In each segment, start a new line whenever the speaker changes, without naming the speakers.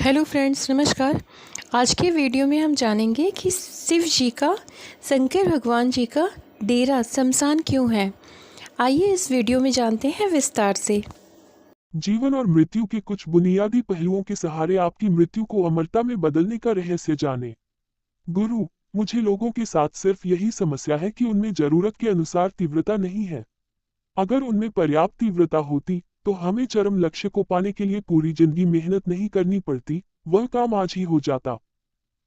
Hello friends, नमस्कार। आज के वीडियो में हम जानेंगे कि शिव जी का, शंकर भगवान जी का डेरा शमशान क्यों है। आइए इस वीडियो में जानते हैं विस्तार से।
जीवन और मृत्यु के कुछ बुनियादी पहलुओं के सहारे आपकी मृत्यु को अमरता में बदलने का रहस्य जानें। गुरु, मुझे लोगों के साथ सिर्फ यही समस्या है कि उनमें जरूरत के अनुसार तीव्रता नहीं है। अगर उनमें पर्याप्त तीव्रता होती तो हमें चरम लक्ष्य को पाने के लिए पूरी जिंदगी मेहनत नहीं करनी पड़ती, वह काम आज ही हो जाता।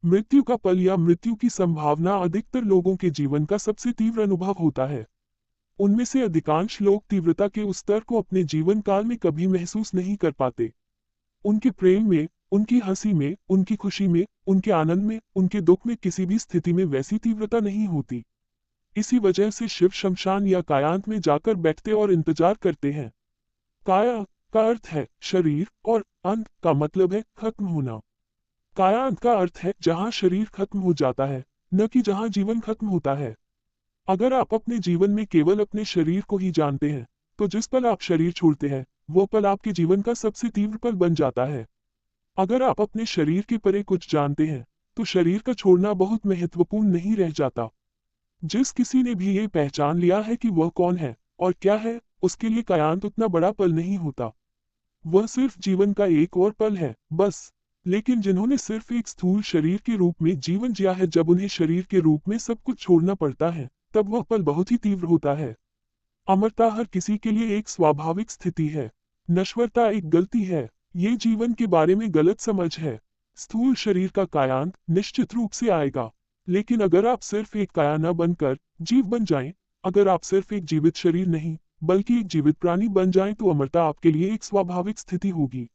मृत्यु का पल या मृत्यु की संभावना अधिकतर लोगों के जीवन का सबसे तीव्र अनुभव होता है। उनमें से अधिकांश लोग तीव्रता के उस स्तर को अपने जीवन काल में कभी महसूस नहीं कर पाते। उनके प्रेम में, उनकी हंसी में, उनकी खुशी में, उनके आनंद में, उनके दुख में किसी भी स्थिति में वैसी तीव्रता नहीं होती। इसी वजह से शिव शमशान या कायांत में जाकर बैठते और इंतजार करते हैं। काया का अर्थ है शरीर और अंत का मतलब है खत्म होना। कायांत का अर्थ है जहां शरीर खत्म हो जाता है, न कि जहां जीवन खत्म होता है। अगर आप अपने जीवन में केवल अपने शरीर को ही जानते हैं, तो जिस पल आप शरीर छोड़ते हैं, वो पल आपके जीवन का सबसे तीव्र पल बन जाता है। अगर आप अपने शरीर के परे कुछ जानते हैं, तो शरीर का छोड़ना बहुत महत्वपूर्ण नहीं रह जाता। जिस किसी ने भी ये पहचान लिया है कि वह कौन है और क्या है, उसके लिए कायांत उतना बड़ा पल नहीं होता। वह सिर्फ जीवन का एक और पल है, बस। लेकिन जिन्होंने सिर्फ एक स्थूल शरीर के रूप में जीवन जिया है, जब उन्हें शरीर के रूप में सब कुछ छोड़ना पड़ता है, तब वह पल बहुत ही तीव्र होता है। अमरता हर किसी के लिए एक स्वाभाविक स्थिति है। नश्वरता एक गलती है। ये जीवन के बारे में गलत समझ है। स्थूल शरीर का कायांत निश्चित रूप से आएगा। लेकिन अगर आप सिर्फ एक काया न बनकर जीव बन जाएं, अगर आप सिर्फ एक जीवित शरीर नहीं बल्कि एक जीवित प्राणी बन जाएं, तो अमरता आपके लिए एक स्वाभाविक स्थिति होगी।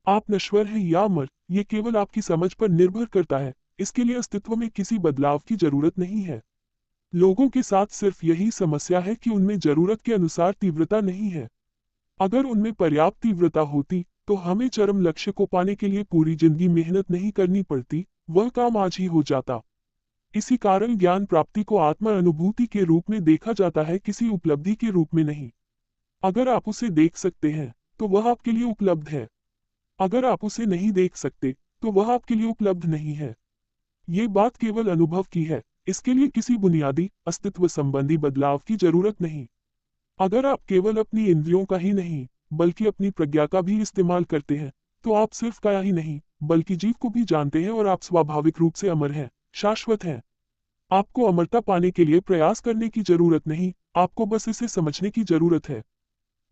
आप नश्वर हैं या अमर, ये केवल आपकी समझ पर निर्भर करता है। इसके लिए अस्तित्व में किसी बदलाव की जरूरत नहीं है। लोगों के साथ सिर्फ यही समस्या है कि उनमें जरूरत के अनुसार तीव्रता नहीं है। अगर उनमें पर्याप्त तीव्रता होती तो हमें चरम लक्ष्य को पाने के लिए पूरी जिंदगी मेहनत नहीं करनी पड़ती, वह काम आज ही हो जाता। इसी कारण ज्ञान प्राप्ति को आत्मा अनुभूति के रूप में देखा जाता है, किसी उपलब्धि के रूप में नहीं। अगर आप उसे देख सकते हैं तो वह आपके लिए उपलब्ध है। अगर आप उसे नहीं देख सकते तो वह आपके लिए उपलब्ध नहीं है। ये बात केवल अनुभव की है। इसके लिए किसी बुनियादी अस्तित्व संबंधी बदलाव की जरूरत नहीं। अगर आप केवल अपनी इंद्रियों का ही नहीं बल्कि अपनी प्रज्ञा का भी इस्तेमाल करते हैं, तो आप सिर्फ काया ही नहीं बल्कि जीव को भी जानते हैं, और आप स्वाभाविक रूप से अमर हैं, शाश्वत हैं। आपको अमरता पाने के लिए प्रयास करने की जरूरत नहीं, आपको बस इसे समझने की जरूरत है।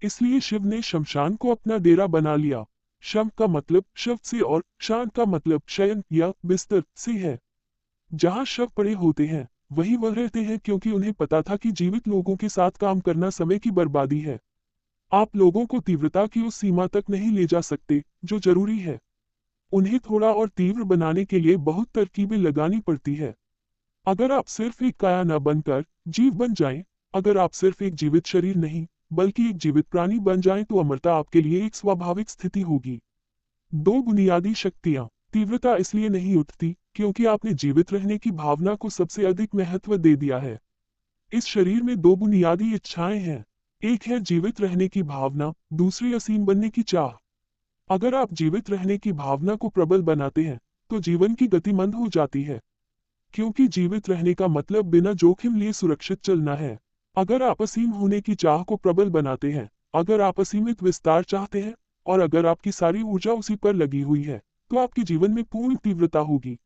इसलिए शिव ने शमशान को अपना डेरा बना लिया। शम का मतलब शव से और शान का मतलब शयन या बिस्तर से है। जहां शव पड़े होते हैं वहीं वह रहते हैं, क्योंकि उन्हें पता था कि जीवित लोगों के साथ काम करना समय की बर्बादी है। आप लोगों को तीव्रता की उस सीमा तक नहीं ले जा सकते जो जरूरी है। उन्हें थोड़ा और तीव्र बनाने के लिए बहुत तरकीबें लगानी पड़ती है। अगर आप सिर्फ एक काया न बनकर जीव बन जाएं, अगर आप सिर्फ एक जीवित शरीर नहीं बल्कि एक जीवित प्राणी बन जाएं, तो अमरता आपके लिए एक स्वाभाविक स्थिति होगी। दो बुनियादी शक्तियां। तीव्रता इसलिए नहीं उठती क्योंकि आपने जीवित रहने की भावना को सबसे अधिक महत्व दे दिया है। इस शरीर में दो बुनियादी इच्छाएं हैं। एक है जीवित रहने की भावना, दूसरी असीम बनने की चाह। अगर आप जीवित रहने की भावना को प्रबल बनाते हैं तो जीवन की गति मंद हो जाती है, क्योंकि जीवित रहने का मतलब बिना जोखिम लिए सुरक्षित चलना है। अगर आप असीम होने की चाह को प्रबल बनाते हैं, अगर आप असीमित विस्तार चाहते हैं, और अगर आपकी सारी ऊर्जा उसी पर लगी हुई है, तो आपके जीवन में पूर्ण तीव्रता होगी।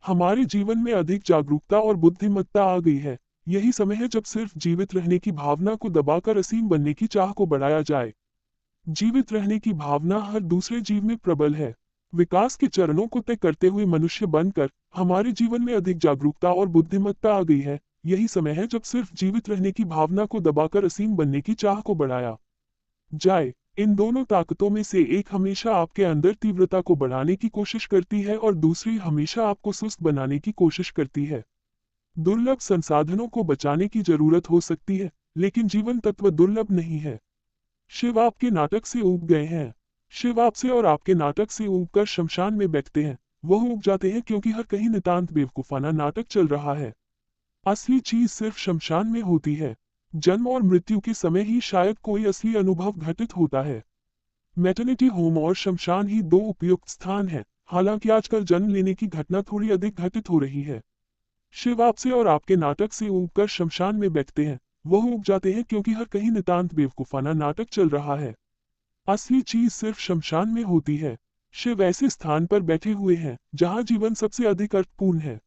हमारे जीवन में अधिक जागरूकता और बुद्धिमत्ता आ गई है। यही समय है जब सिर्फ जीवित रहने की भावना को दबाकर असीम बनने की चाह को बढ़ाया जाए। जीवित रहने की भावना हर दूसरे जीव में प्रबल है। विकास के चरणों को तय करते हुए मनुष्य बनकर हमारे जीवन में अधिक जागरूकता और बुद्धिमत्ता आ गई है। यही समय है जब सिर्फ जीवित रहने की भावना को दबाकर असीम बनने की चाह को बढ़ाया जाए। इन दोनों ताकतों में से एक हमेशा आपके अंदर तीव्रता को बढ़ाने की कोशिश करती है और दूसरी हमेशा आपको सुस्त बनाने की कोशिश करती है। दुर्लभ संसाधनों को बचाने की जरूरत हो सकती है, लेकिन जीवन तत्व दुर्लभ नहीं है। शिव आपके नाटक से ऊब गए हैं। शिव आपसे और आपके नाटक से ऊबकर शमशान में बैठते हैं। वह ऊब जाते हैं क्योंकि हर कहीं नितांत बेवकूफाना नाटक चल रहा है। असली चीज सिर्फ शमशान में होती है। जन्म और मृत्यु के समय ही शायद कोई असली अनुभव घटित होता है। मैटरनिटी होम और शमशान ही दो उपयुक्त स्थान हैं। हालांकि आजकल जन्म लेने की घटना थोड़ी अधिक घटित हो रही है। शिव आपसे और आपके नाटक से ऊबकर शमशान में बैठते हैं। वह ऊब जाते हैं क्योंकि हर कहीं नितांत बेवकूफाना नाटक चल रहा है। असली चीज सिर्फ शमशान में होती है। शिव ऐसे स्थान पर बैठे हुए हैं जहां जीवन सबसे अधिक अर्थपूर्ण है।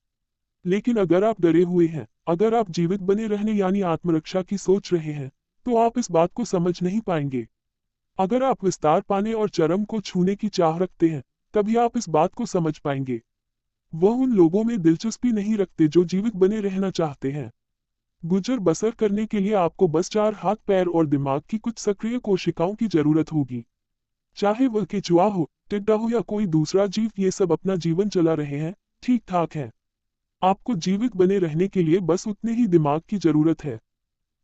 लेकिन अगर आप डरे हुए हैं, अगर आप जीवित बने रहने यानी आत्मरक्षा की सोच रहे हैं, तो आप इस बात को समझ नहीं पाएंगे। अगर आप विस्तार पाने और चरम को छूने की चाह रखते हैं, तभी आप इस बात को समझ पाएंगे। वह उन लोगों में दिलचस्पी नहीं रखते जो जीवित बने रहना चाहते हैं। गुजर बसर करने के लिए आपको बस 4 हाथ पैर और दिमाग की कुछ सक्रिय कोशिकाओं की जरूरत होगी। चाहे वह केचुआ हो, टिड्डा हो या कोई दूसरा जीव, ये सब अपना जीवन चला रहे हैं, ठीक ठाक है। आपको जीवित बने रहने के लिए बस उतने ही दिमाग की जरूरत है।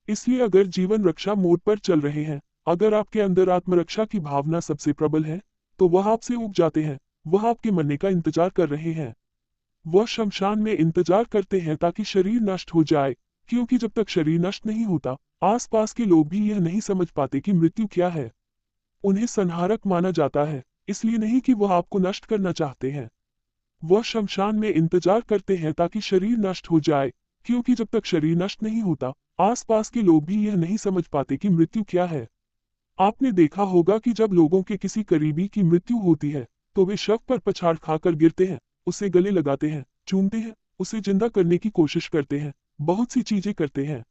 इसलिए अगर जीवन रक्षा मोड पर चल रहे हैं, अगर आपके अंदर आत्मरक्षा की भावना सबसे प्रबल है, तो वह आपसे ऊब जाते हैं। वह आपके मरने का इंतजार कर रहे हैं। वह शमशान में इंतजार करते हैं ताकि शरीर नष्ट हो जाए, क्योंकि जब तक शरीर नष्ट नहीं होता, आसपास के लोग भी यह नहीं समझ पाते कि मृत्यु क्या है। उन्हें संहारक माना जाता है, इसलिए नहीं कि वह आपको नष्ट करना चाहते हैं। वह शमशान में इंतजार करते हैं ताकि शरीर नष्ट हो जाए, क्योंकि जब तक शरीर नष्ट नहीं होता, आसपास के लोग भी यह नहीं समझ पाते कि मृत्यु क्या है। आपने देखा होगा कि जब लोगों के किसी करीबी की मृत्यु होती है, तो वे शव पर पछाड़ खाकर गिरते हैं, उसे गले लगाते हैं, चूमते हैं, उसे जिंदा करने की कोशिश करते हैं, बहुत सी चीजें करते हैं।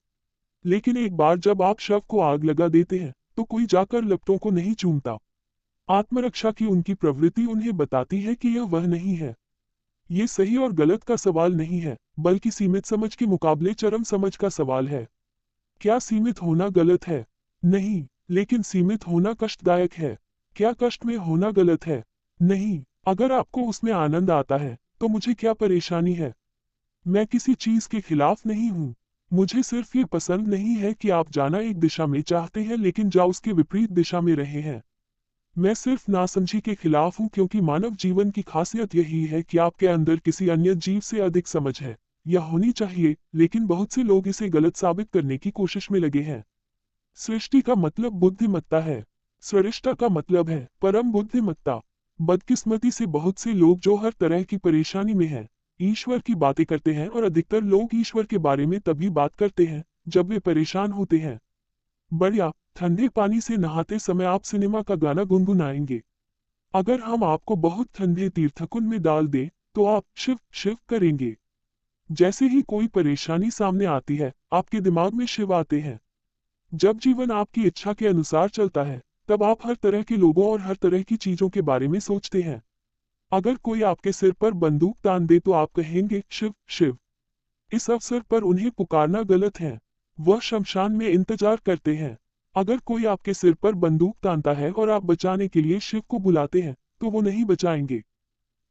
लेकिन एक बार जब आप शव को आग लगा देते हैं, तो कोई जाकर लपटों को नहीं चूमता। आत्मरक्षा की उनकी प्रवृत्ति उन्हें बताती है कि यह वह नहीं है। ये सही और गलत का सवाल नहीं है, बल्कि सीमित समझ के मुकाबले चरम समझ का सवाल है। क्या सीमित होना गलत है? नहीं, लेकिन सीमित होना कष्टदायक है। क्या कष्ट में होना गलत है? नहीं। अगर आपको उसमें आनंद आता है, तो मुझे क्या परेशानी है? मैं किसी चीज के खिलाफ नहीं हूँ। मुझे सिर्फ ये पसंद नहीं है कि आप जाना एक दिशा में चाहते हैं लेकिन जाओ उसके विपरीत दिशा में रहे हैं। मैं सिर्फ नासमझी के खिलाफ हूँ, क्योंकि मानव जीवन की खासियत यही है कि आपके अंदर किसी अन्य जीव से अधिक समझ है, या होनी चाहिए, लेकिन बहुत से लोग इसे गलत साबित करने की कोशिश में लगे हैं। सृष्टि का मतलब बुद्धिमत्ता है। सृष्टा का मतलब है परम बुद्धिमत्ता। बदकिस्मती से बहुत से लोग जो हर तरह की परेशानी में हैं, ईश्वर की बातें करते हैं, और अधिकतर लोग ईश्वर के बारे में तभी बात करते हैं जब वे परेशान होते हैं। बढ़िया, ठंडे पानी से नहाते समय आप सिनेमा का गाना गुनगुनाएंगे। अगर हम आपको बहुत ठंडे तीर्थकुंड में डाल दें, तो आप शिव शिव करेंगे। जैसे ही कोई परेशानी सामने आती है, आपके दिमाग में शिव आते हैं। जब जीवन आपकी इच्छा के अनुसार चलता है, तब आप हर तरह के लोगों और हर तरह की चीजों के बारे में सोचते हैं। अगर कोई आपके सिर पर बंदूक तान दे तो आप कहेंगे शिव शिव। इस अवसर पर उन्हें पुकारना गलत है। वह शमशान में इंतजार करते हैं। अगर कोई आपके सिर पर बंदूक तानता है और आप बचाने के लिए शिव को बुलाते हैं, तो वो नहीं बचाएंगे।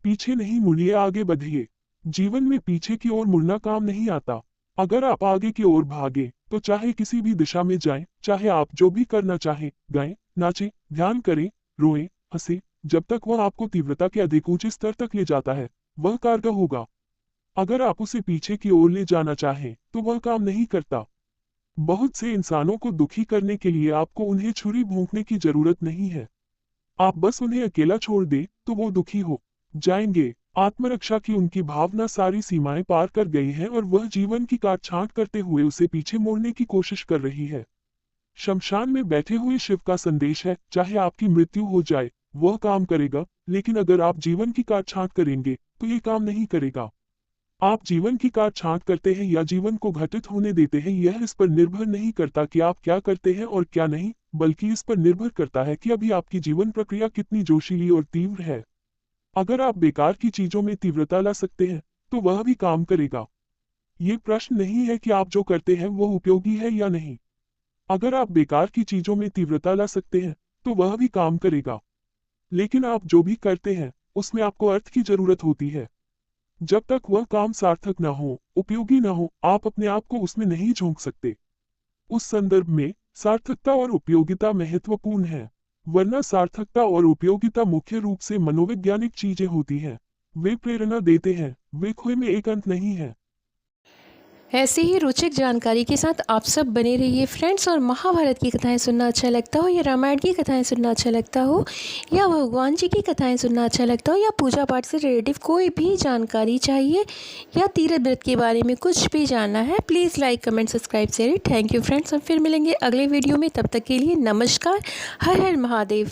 पीछे नहीं मुड़िए, आगे बढ़िए। जीवन में पीछे की ओर मुड़ना काम नहीं आता। अगर आप आगे की ओर भागे, तो चाहे किसी भी दिशा में जाएं, चाहे आप जो भी करना चाहें, गाएं, नाचें, ध्यान करें, रोएं, हंसें, जब तक वह आपको तीव्रता के अधिक ऊंचे स्तर तक ले जाता है, वह कारगर होगा। अगर आप उसे पीछे की ओर ले जाना चाहें, तो वह काम नहीं करता। बहुत से इंसानों को दुखी करने के लिए आपको उन्हें छुरी भोंकने की जरूरत नहीं है। आप बस उन्हें अकेला छोड़ दें, तो वो दुखी हो जाएंगे। आत्मरक्षा की उनकी भावना सारी सीमाएं पार कर गई है और वह जीवन की काट छांट करते हुए उसे पीछे मोड़ने की कोशिश कर रही है। शमशान में बैठे हुए शिव का संदेश है, चाहे आपकी मृत्यु हो जाए, वह काम करेगा, लेकिन अगर आप जीवन की काट छांट करेंगे, तो ये काम नहीं करेगा। आप जीवन की काट छांट करते हैं या जीवन को घटित होने देते हैं, यह इस पर निर्भर नहीं करता कि आप क्या करते हैं और क्या नहीं, बल्कि इस पर निर्भर करता है कि अभी आपकी जीवन प्रक्रिया कितनी जोशीली और तीव्र है। अगर आप बेकार की चीजों में तीव्रता ला सकते हैं, तो वह भी काम करेगा। ये प्रश्न नहीं है कि आप जो करते हैं वो उपयोगी है या नहीं। अगर आप बेकार की चीजों में तीव्रता ला सकते हैं, तो वह भी काम करेगा। लेकिन आप जो भी करते हैं, उसमें आपको अर्थ की जरूरत होती है। जब तक वह काम सार्थक ना हो, उपयोगी ना हो, आप अपने आप को उसमें नहीं झोंक सकते। उस संदर्भ में सार्थकता और उपयोगिता महत्वपूर्ण है, वरना सार्थकता और उपयोगिता मुख्य रूप से मनोवैज्ञानिक चीजें होती हैं। वे प्रेरणा देते हैं, वे खोए में एक अंत नहीं है।
ऐसे ही रोचक जानकारी के साथ आप सब बने रहिए फ्रेंड्स। और महाभारत की कथाएं सुनना अच्छा लगता हो, या रामायण की कथाएं सुनना अच्छा लगता हो, या भगवान जी की कथाएं सुनना अच्छा लगता हो, या पूजा पाठ से रिलेटिव कोई भी जानकारी चाहिए, या तीर्थ व्रत के बारे में कुछ भी जानना है, please like comment subscribe share. Thank you friends. हम फिर मिलेंगे अगले वीडियो में, तब तक के लिए नमस्कार। हर हर महादेव।